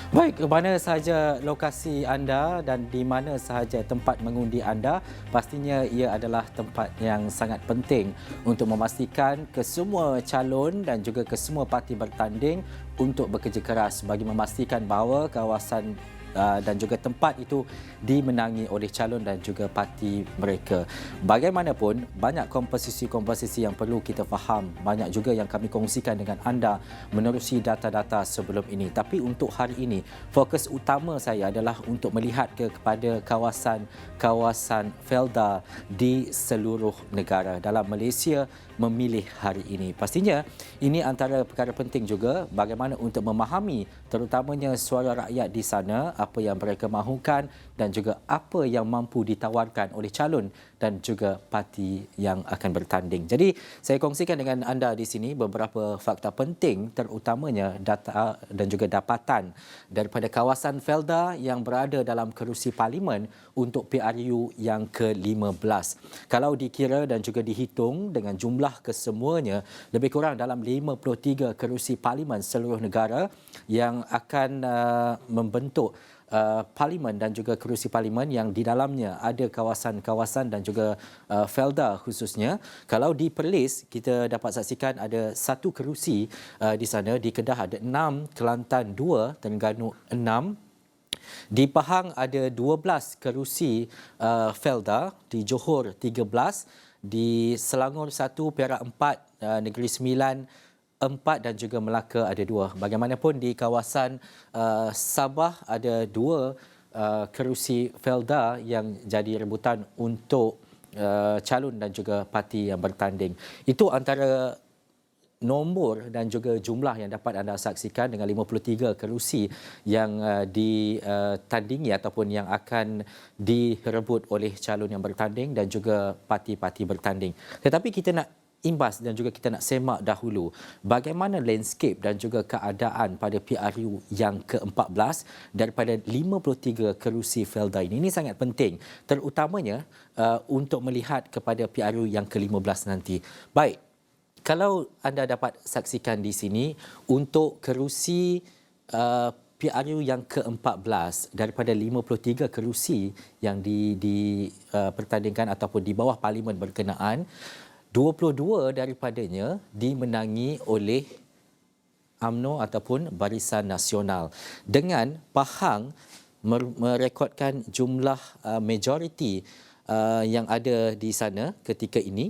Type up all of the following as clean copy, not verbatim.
Baik, ke mana sahaja lokasi anda dan di mana sahaja tempat mengundi anda, pastinya ia adalah tempat yang sangat penting untuk memastikan kesemua calon dan juga kesemua parti bertanding untuk bekerja keras bagi memastikan bahawa kawasan dan juga tempat itu dimenangi oleh calon dan juga parti mereka. Bagaimanapun, banyak komposisi-komposisi yang perlu kita faham. Banyak juga yang kami kongsikan dengan anda menerusi data-data sebelum ini. Tapi untuk hari ini, fokus utama saya adalah untuk melihat kepada kawasan Felda di seluruh negara. Dalam Malaysia memilih hari ini. Pastinya ini antara perkara penting juga bagaimana untuk memahami terutamanya suara rakyat di sana, apa yang mereka mahukan dan juga apa yang mampu ditawarkan oleh calon dan juga parti yang akan bertanding. Jadi saya kongsikan dengan anda di sini beberapa fakta penting terutamanya data dan juga dapatan daripada kawasan Felda yang berada dalam kerusi parlimen untuk PRU yang ke-15. Kalau dikira dan juga dihitung dengan jumlah kesemuanya, lebih kurang dalam 53 kerusi parlimen seluruh negara yang akan membentuk parlimen dan juga kerusi parlimen yang di dalamnya ada kawasan-kawasan dan juga Felda khususnya. Kalau di Perlis kita dapat saksikan ada satu kerusi di sana, di Kedah ada 6, Kelantan 2, Terengganu 6. Di Pahang ada 12 kerusi Felda, di Johor 13, di Selangor 1, Perak 4, Negeri Sembilan 4 dan juga Melaka ada 2. Bagaimanapun di kawasan Sabah ada 2 kerusi Felda yang jadi rebutan untuk calon dan juga parti yang bertanding. Itu antara nombor dan juga jumlah yang dapat anda saksikan dengan 53 kerusi yang ditandingi ataupun yang akan direbut oleh calon yang bertanding dan juga parti-parti bertanding. Tetapi kita nak imbas dan juga kita nak semak dahulu bagaimana landscape dan juga keadaan pada PRU yang ke-14 daripada 53 kerusi Felda ini. Ini sangat penting terutamanya untuk melihat kepada PRU yang ke-15 nanti. Baik, kalau anda dapat saksikan di sini untuk kerusi PRU yang ke-14 daripada 53 kerusi yang dipertandingkan ataupun di bawah parlimen berkenaan, 22 daripadanya dimenangi oleh UMNO ataupun Barisan Nasional, dengan Pahang merekodkan jumlah majoriti yang ada di sana ketika ini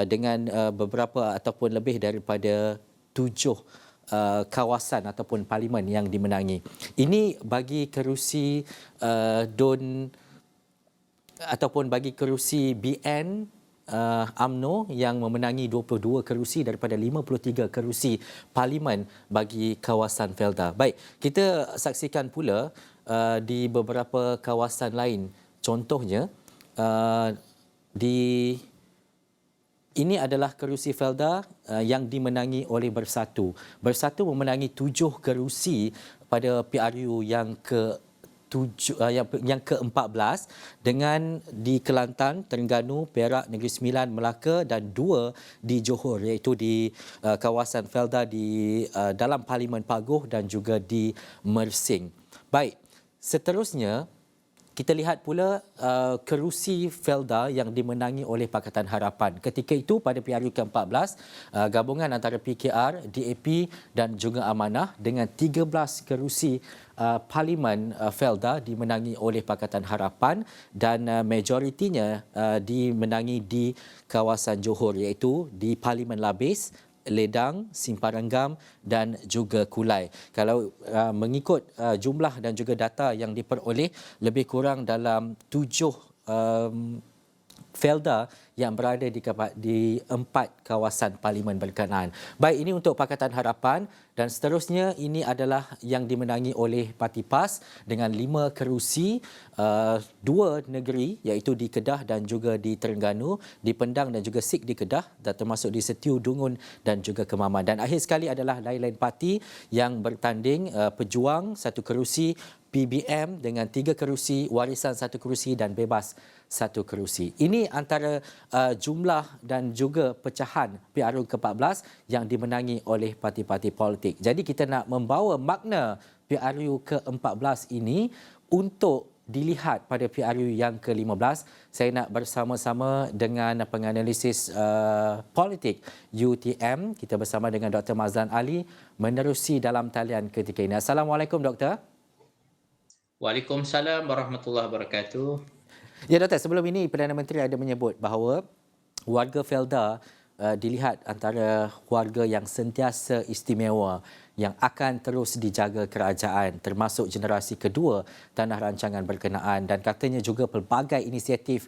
dengan beberapa ataupun lebih daripada 7 kawasan ataupun parlimen yang dimenangi. Ini bagi kerusi DUN ataupun bagi kerusi BN UMNO yang memenangi 22 kerusi daripada 53 kerusi parlimen bagi kawasan Felda. Baik, kita saksikan pula di beberapa kawasan lain. Contohnya ini adalah kerusi Felda yang dimenangi oleh Bersatu. Bersatu memenangi 7 kerusi pada PRU yang ke-14 dengan di Kelantan, Terengganu, Perak, Negeri Sembilan, Melaka dan 2 di Johor, iaitu di kawasan Felda di dalam Parlimen Paguh dan juga di Mersing. Baik, seterusnya kita lihat pula kerusi Felda yang dimenangi oleh Pakatan Harapan. Ketika itu pada PRU ke-14, gabungan antara PKR, DAP dan juga Amanah dengan 13 kerusi Parlimen Felda dimenangi oleh Pakatan Harapan dan majoritinya dimenangi di kawasan Johor, iaitu di Parlimen Labis, Ledang, Simparanggam dan juga Kulai. Kalau mengikut jumlah dan juga data yang diperoleh, lebih kurang dalam 7 Felda yang berada di 4 kawasan parlimen berkenaan. Baik, ini untuk Pakatan Harapan dan seterusnya ini adalah yang dimenangi oleh Parti PAS dengan 5 kerusi, 2 negeri iaitu di Kedah dan juga di Terengganu, di Pendang dan juga SIK di Kedah dan termasuk di Setiu, Dungun dan juga Kemaman. Dan akhir sekali adalah lain-lain parti yang bertanding, Pejuang 1 kerusi, PBM dengan 3 kerusi, Warisan 1 kerusi dan Bebas 1 kerusi. Ini antara jumlah dan juga pecahan PRU ke-14 yang dimenangi oleh parti-parti politik. Jadi kita nak membawa makna PRU ke-14 ini untuk dilihat pada PRU yang ke-15. Saya nak bersama-sama dengan penganalisis politik UTM. Kita bersama dengan Dr. Mazlan Ali menerusi dalam talian ketika ini. Assalamualaikum, Doktor. Waalaikumsalam warahmatullahi wabarakatuh. Ya, Doktor, sebelum ini Perdana Menteri ada menyebut bahawa warga Felda dilihat antara warga yang sentiasa istimewa yang akan terus dijaga kerajaan, termasuk generasi kedua tanah rancangan berkenaan, dan katanya juga pelbagai inisiatif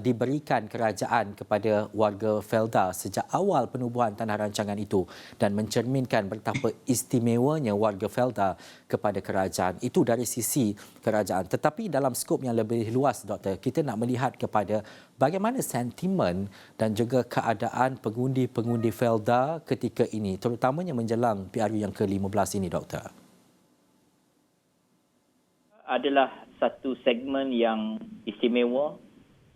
diberikan kerajaan kepada warga Felda sejak awal penubuhan tanah rancangan itu dan mencerminkan betapa istimewanya warga Felda kepada kerajaan. Itu dari sisi kerajaan. Tetapi dalam skop yang lebih luas, Doktor, kita nak melihat kepada bagaimana sentimen dan juga keadaan pengundi-pengundi Felda ketika ini, terutamanya menjelang PRU yang ke-15 ini, Doktor. Adalah satu segmen yang istimewa,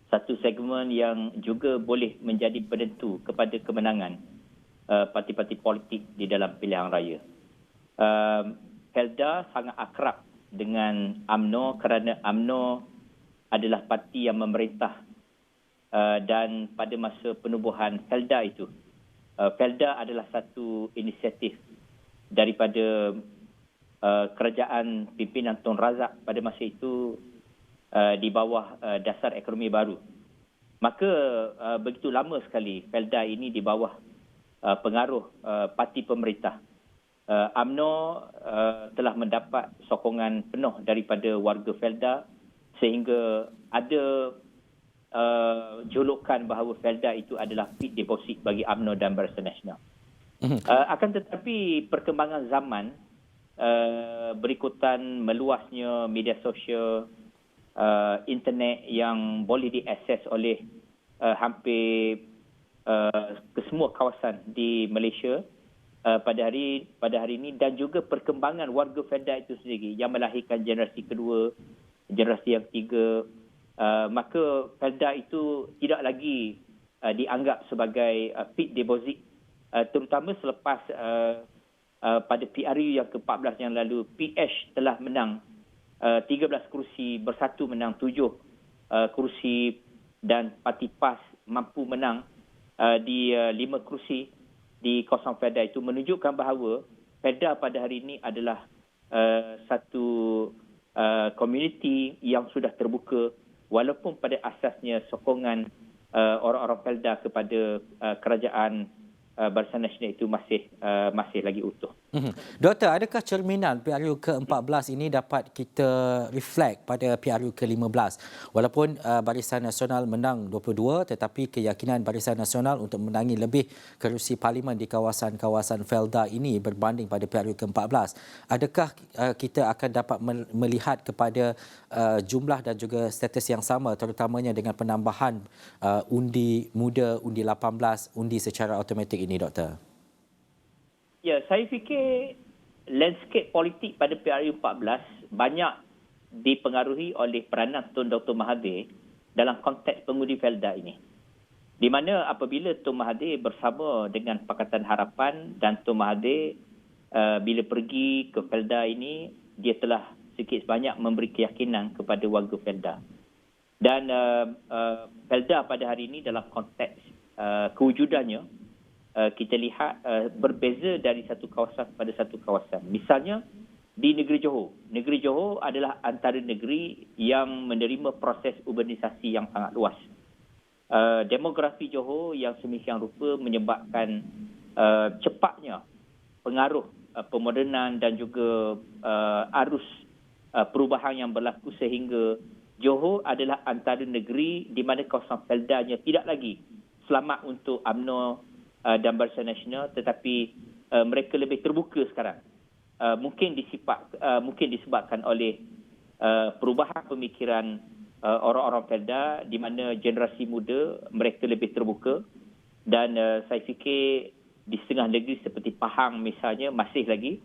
satu segmen yang juga boleh menjadi penentu kepada kemenangan parti-parti politik di dalam pilihan raya. Felda sangat akrab dengan UMNO kerana UMNO adalah parti yang memerintah dan pada masa penubuhan Felda itu, Felda adalah satu inisiatif daripada kerajaan pimpinan Tun Razak pada masa itu di bawah dasar ekonomi baru. Maka begitu lama sekali Felda ini di bawah pengaruh parti pemerintah. UMNO telah mendapat sokongan penuh daripada warga Felda sehingga ada julukan bahawa Felda itu adalah pit deposit bagi UMNO dan Barisan Nasional. Akan tetapi perkembangan zaman berikutan meluasnya media sosial, internet yang boleh diakses oleh hampir ke semua kawasan di Malaysia pada hari ini, dan juga perkembangan warga Felda itu sendiri yang melahirkan generasi kedua, generasi yang ketiga, maka Felda itu tidak lagi dianggap sebagai pit deposit, terutama selepas pada PRU yang ke-14 yang lalu, PH telah menang 13 kerusi, Bersatu menang 7 kerusi, dan Parti PAS mampu menang di 5 kerusi di kawasan Felda itu, menunjukkan bahawa Felda pada hari ini adalah satu komuniti yang sudah terbuka, walaupun pada asasnya sokongan orang-orang Felda kepada kerajaan Barisan Nasional itu masih lagi utuh. Doktor, adakah cerminan PRU ke-14 ini dapat kita reflect pada PRU ke-15? Walaupun Barisan Nasional menang 22, tetapi keyakinan Barisan Nasional untuk menangi lebih kerusi parlimen di kawasan-kawasan Felda ini berbanding pada PRU ke-14. Adakah kita akan dapat melihat kepada jumlah dan juga status yang sama, terutamanya dengan penambahan undi muda, undi 18, undi secara automatik ini, Doktor? Ya, saya fikir landscape politik pada PRU 14 banyak dipengaruhi oleh peranan Tun Dr. Mahathir dalam konteks pengundi Felda ini. Di mana apabila Tun Mahathir bersama dengan Pakatan Harapan, dan Tun Mahathir bila pergi ke Felda ini, dia telah sikit sebanyak memberi keyakinan kepada warga Felda. Dan Felda pada hari ini dalam konteks kewujudannya, kita lihat berbeza dari satu kawasan pada satu kawasan. Misalnya di negeri Johor. Negeri Johor adalah antara negeri yang menerima proses urbanisasi yang sangat luas. Demografi Johor yang semikian rupa menyebabkan cepatnya pengaruh pemodenan dan juga arus perubahan yang berlaku, sehingga Johor adalah antara negeri di mana kawasan Feldanya tidak lagi selamat untuk UMNO dan Barisan Nasional, tetapi mereka lebih terbuka sekarang. Mungkin disebabkan oleh perubahan pemikiran orang-orang Felda, di mana generasi muda mereka lebih terbuka, dan saya fikir di setengah negeri seperti Pahang misalnya masih lagi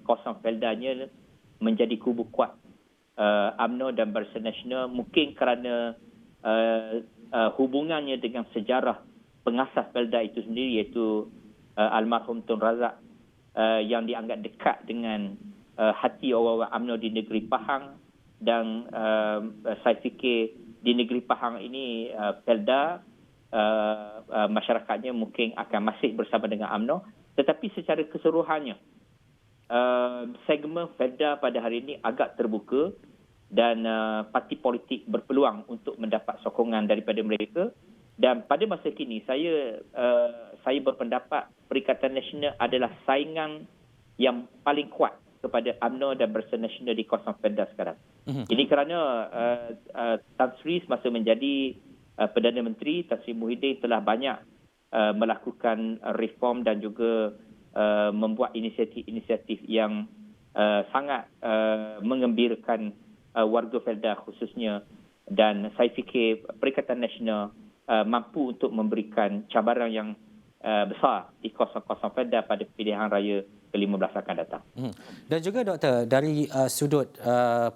kawasan Feldanya menjadi kubu kuat UMNO dan Barisan Nasional, mungkin kerana hubungannya dengan sejarah pengasas Felda itu sendiri, iaitu almarhum Tun Razak, yang dianggap dekat dengan hati orang-orang UMNO di negeri Pahang, dan saya fikir di negeri Pahang ini Felda masyarakatnya mungkin akan masih bersama dengan UMNO, tetapi secara keseluruhannya segmen Felda pada hari ini agak terbuka dan parti politik berpeluang untuk mendapat sokongan daripada mereka. Dan pada masa kini saya berpendapat Perikatan Nasional adalah saingan yang paling kuat kepada UMNO dan Barisan Nasional di kawasan Felda sekarang. Ini kerana Tan Sri semasa menjadi Perdana Menteri, Tan Sri Muhyiddin telah banyak melakukan reform dan juga membuat inisiatif-inisiatif yang sangat mengembirakan warga Felda khususnya, dan saya fikir Perikatan Nasional mampu untuk memberikan cabaran yang besar di kawasan-kawasan Felda pada pilihan raya ke-15 akan datang. Dan juga Doktor, dari sudut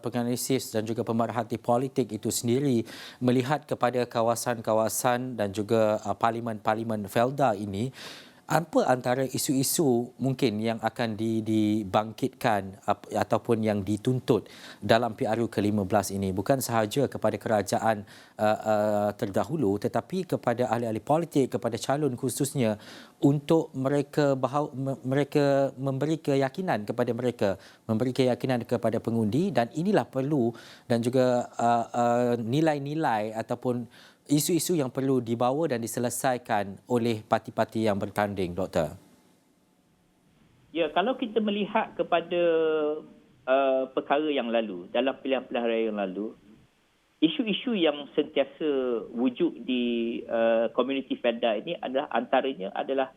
penganalisis dan juga pemerhati politik itu sendiri, melihat kepada kawasan-kawasan dan juga parlimen-parlimen Felda ini, apa antara isu-isu mungkin yang akan dibangkitkan ataupun yang dituntut dalam PRU ke-15 ini? Bukan sahaja kepada kerajaan terdahulu, tetapi kepada ahli-ahli politik, kepada calon khususnya, untuk mereka memberi keyakinan kepada mereka, memberi keyakinan kepada pengundi, dan inilah perlu, dan juga nilai-nilai ataupun isu-isu yang perlu dibawa dan diselesaikan oleh parti-parti yang bertanding, Doktor. Ya, kalau kita melihat kepada perkara yang lalu, dalam pilihan-pilihan raya yang lalu, isu-isu yang sentiasa wujud di komuniti Felda ini adalah antaranya adalah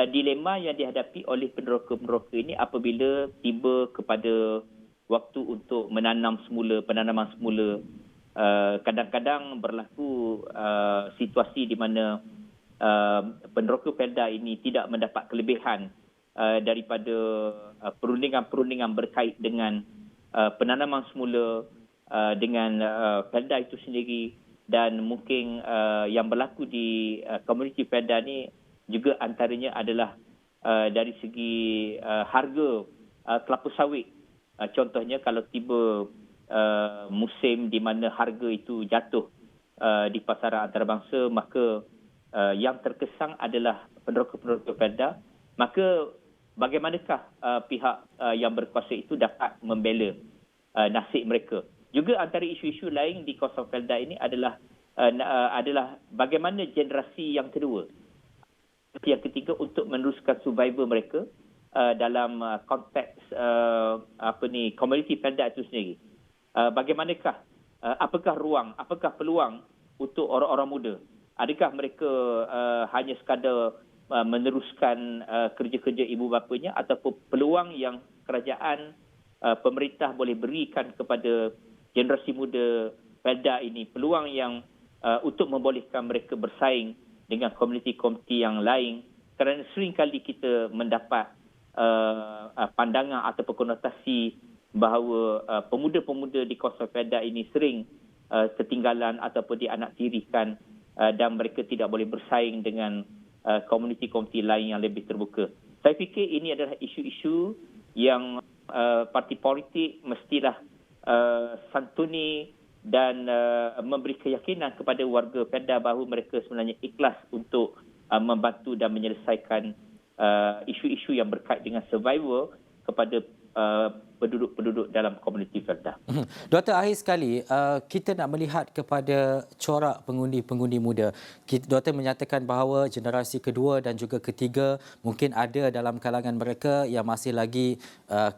dilema yang dihadapi oleh peneroka-peneroka ini apabila tiba kepada waktu untuk penanaman semula. Kadang-kadang berlaku situasi di mana peneroka Felda ini tidak mendapat kelebihan daripada perundingan-perundingan berkait dengan penanaman semula dengan Felda itu sendiri, dan mungkin yang berlaku di komuniti Felda ni juga antaranya adalah dari segi harga kelapa sawit. Contohnya kalau tiba musim di mana harga itu jatuh di pasaran antarabangsa, maka yang terkesan adalah peneroka-peneroka Felda. Maka bagaimanakah pihak yang berkuasa itu dapat membela nasib mereka? Juga antara isu-isu lain di kawasan Felda ini adalah bagaimana generasi yang kedua, yang ketiga untuk meneruskan survival mereka dalam konteks komuniti Felda itu sendiri. Bagaimanakah, apakah ruang, apakah peluang untuk orang-orang muda? Adakah mereka hanya sekadar meneruskan kerja-kerja ibu bapanya, ataupun peluang yang kerajaan, pemerintah boleh berikan kepada generasi muda Felda ini, peluang yang untuk membolehkan mereka bersaing dengan komuniti-komuniti yang lain, kerana seringkali kita mendapat pandangan atau konotasi bahawa pemuda-pemuda di kawasan Felda ini sering ketinggalan ataupun dianaktirikan dan mereka tidak boleh bersaing dengan komuniti-komuniti lain yang lebih terbuka. Saya fikir ini adalah isu-isu yang parti politik mestilah santuni dan memberi keyakinan kepada warga Felda bahawa mereka sebenarnya ikhlas untuk membantu dan menyelesaikan isu-isu yang berkait dengan survival kepada penduduk-penduduk dalam komuniti Felda. Doktor, akhir sekali, kita nak melihat kepada corak pengundi-pengundi muda. Doktor menyatakan bahawa generasi kedua dan juga ketiga mungkin ada dalam kalangan mereka yang masih lagi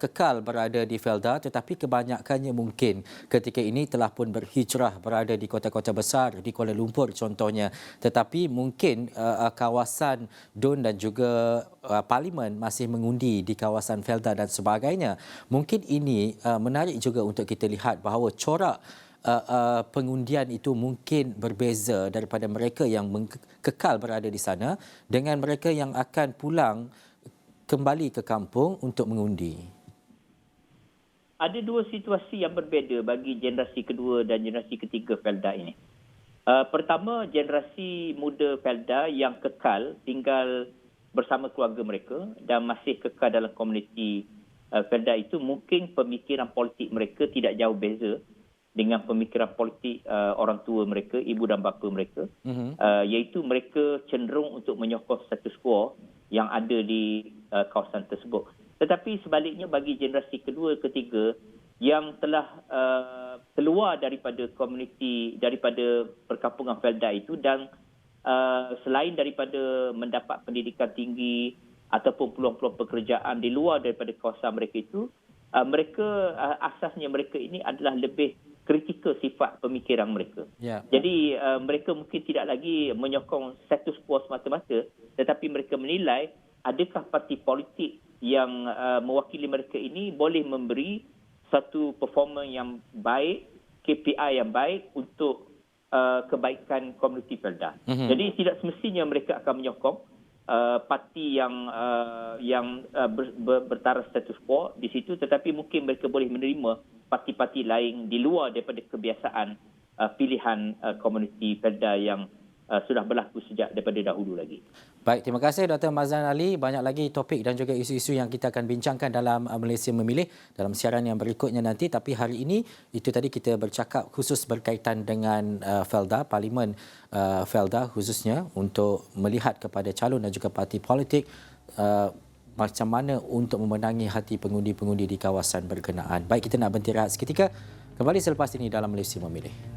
kekal berada di Felda, tetapi kebanyakannya mungkin ketika ini telah pun berhijrah berada di kota-kota besar, di Kuala Lumpur contohnya. Tetapi mungkin kawasan DUN dan juga Parlimen masih mengundi di kawasan Felda dan sebagainya. Mungkin ini menarik juga untuk kita lihat bahawa corak pengundian itu mungkin berbeza daripada mereka yang kekal berada di sana dengan mereka yang akan pulang kembali ke kampung untuk mengundi. Ada dua situasi yang berbeza bagi generasi kedua dan generasi ketiga Felda ini. Pertama, generasi muda Felda yang kekal tinggal bersama keluarga mereka dan masih kekal dalam komuniti Felda itu, mungkin pemikiran politik mereka tidak jauh beza dengan pemikiran politik orang tua mereka, ibu dan bapa mereka, iaitu mereka cenderung untuk menyokong status quo yang ada di kawasan tersebut. Tetapi sebaliknya bagi generasi kedua, ketiga yang telah keluar daripada komuniti, daripada perkampungan Felda itu, dan selain daripada mendapat pendidikan tinggi ataupun peluang-peluang pekerjaan di luar daripada kawasan mereka itu, asasnya mereka ini adalah lebih kritikal sifat pemikiran mereka. Jadi mereka mungkin tidak lagi menyokong status quo semata-mata, tetapi mereka menilai adakah parti politik yang mewakili mereka ini boleh memberi satu performa yang baik, KPI yang baik untuk kebaikan komuniti Felda. Jadi tidak semestinya mereka akan menyokong parti yang bertaraf status quo di situ, tetapi mungkin mereka boleh menerima parti-parti lain di luar daripada kebiasaan pilihan komuniti Felda yang sudah berlaku sejak daripada dahulu lagi. Baik, terima kasih Dr. Mazlan Ali. Banyak lagi topik dan juga isu-isu yang kita akan bincangkan dalam Malaysia Memilih dalam siaran yang berikutnya nanti. Tapi hari ini, itu tadi kita bercakap khusus berkaitan dengan Felda, Parlimen Felda khususnya, untuk melihat kepada calon dan juga parti politik macam mana untuk memenangi hati pengundi-pengundi di kawasan berkenaan. Baik, kita nak berhenti rehat seketika. Kembali selepas ini dalam Malaysia Memilih.